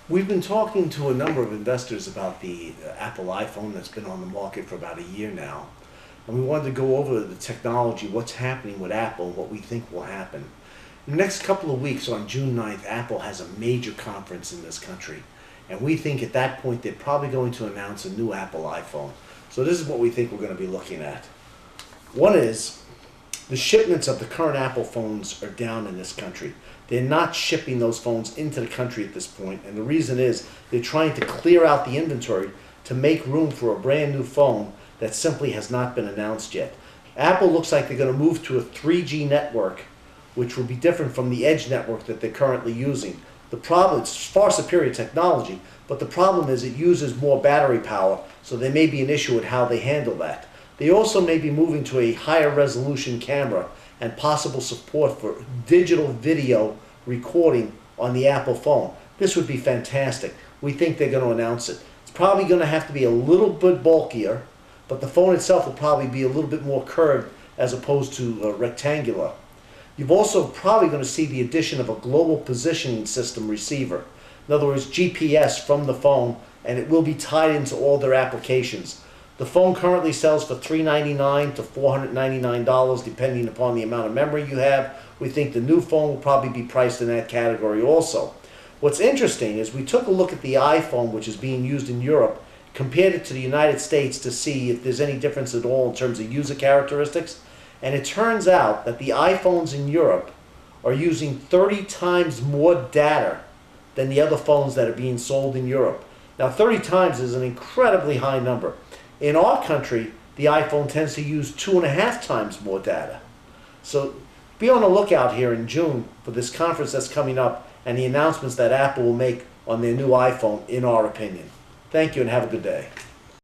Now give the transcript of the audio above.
We've been talking to a number of investors about the Apple iPhone that's been on the market for about a year now. And we wanted to go over the technology, what's happening with Apple, what we think will happen. In the next couple of weeks, on June 9th, Apple has a major conference in this country. And we think at that point they're probably going to announce a new Apple iPhone. So this is what we think we're going to be looking at. One is the shipments of the current Apple phones are down in this country. They're not shipping those phones into the country at this point, and the reason is they're trying to clear out the inventory to make room for a brand new phone that simply has not been announced yet. Apple looks like they're going to move to a 3G network, which will be different from the Edge network that they're currently using. The problem, it's far superior technology, but the problem is it uses more battery power, so there may be an issue with how they handle that. They also may be moving to a higher resolution camera and possible support for digital video recording on the Apple phone. This would be fantastic. We think they're going to announce it. It's probably going to have to be a little bit bulkier, but the phone itself will probably be a little bit more curved as opposed to rectangular. You're also probably going to see the addition of a global positioning system receiver. In other words, GPS from the phone, and it will be tied into all their applications. The phone currently sells for $399 to $499 depending upon the amount of memory you have. We think the new phone will probably be priced in that category also. What's interesting is we took a look at the iPhone, which is being used in Europe, compared it to the United States to see if there's any difference at all in terms of user characteristics. And it turns out that the iPhones in Europe are using 30 times more data than the other phones that are being sold in Europe. Now 30 times is an incredibly high number. In our country, the iPhone tends to use 2.5 times more data. So be on the lookout here in June for this conference that's coming up and the announcements that Apple will make on their new iPhone, in our opinion. Thank you and have a good day.